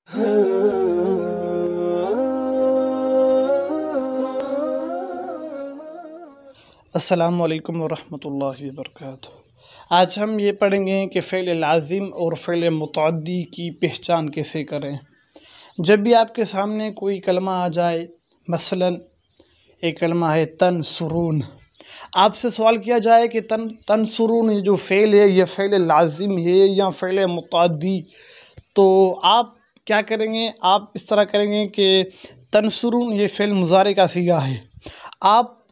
अस्सलामु अलैकुम वरहमतुल्लाहि वबरकातुहू। आज हम ये पढ़ेंगे कि फ़ेल लाज़िम और फ़ेल मुतअद्दी की पहचान कैसे करें। जब भी आपके सामने कोई कलमा आ जाए, मसलन एक कलमा है तनसुरून, आपसे सवाल किया जाए कि तनसुरून ये जो फ़ेल है ये फ़ेल लाज़िम है या फ़ेल मुतअद्दी, तो आप क्या करेंगे? आप इस तरह करेंगे कि तनसुरून ये फ़ेल मुज़ारे का सीगा है, आप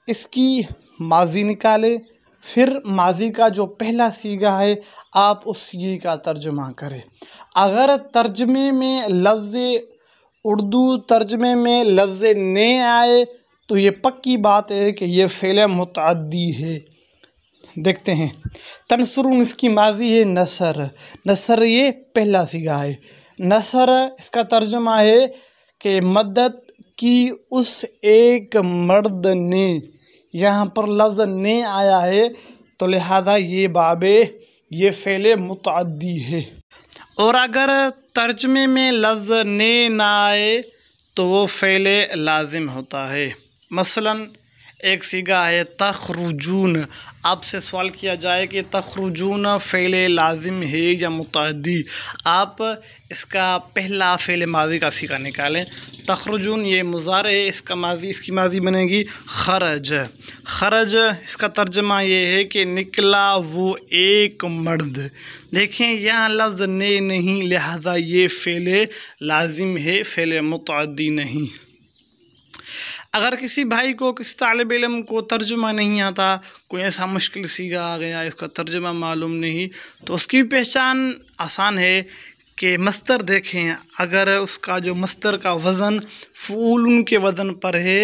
इसकी माज़ी निकालें, फिर माज़ी का जो पहला सीगा है आप उस सीगे का तर्जुमा करें। अगर तर्जमे में लफ्ज़ उर्दू तर्जमे में लफ्ज़ ने आए तो ये पक्की बात है कि ये फ़ेल मुतअद्दी है। देखते हैं, तनसुरून इसकी माज़ी है नसर, नसर ये पहला सीगा है। नसर इसका तर्जुमा है कि मदद की उस एक मर्द ने, यहाँ पर लफ्ज़ ने आया है तो लिहाजा ये बाबे ये फ़ेल मुतअद्दी है। और अगर तर्जमे में लफ्ज़ ने ना आए तो वो फ़ेल लाज़िम होता है। मसलन एक सीगा है तख़रुजून, आपसे सवाल किया जाए कि तख़रुजून फ़ेल लाज़िम है या मुतअद्दी, आप इसका पहला फ़ेल माज़ी का सीगा निकालें। तख़रुजून ये मुज़ारे है, इसकी माज़ी बनेगी खरज। खरज इसका तर्जमा ये है कि निकला वो एक मर्द। देखें यहाँ लफ्ज़ ने नहीं, लिहाजा ये फ़ेल लाज़िम है, फ़ेल मुतअद्दी नहीं। अगर किसी भाई को, किसी तालिब इल्म को तर्जुमा नहीं आता, कोई ऐसा मुश्किल सीगा आ गया, इसका तर्जुमा मालूम नहीं, तो उसकी पहचान आसान है कि मस्तर देखें। अगर उसका जो मस्तर का वज़न फ़ूलुन के वज़न पर है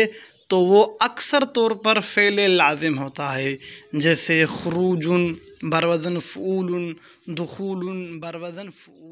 तो वो अक्सर तौर पर फ़ेल लाज़िम होता है। जैसे खुरूजुन बरवज़न फ़ूलुन, दुखूलुन बरवज़न फ़ूल।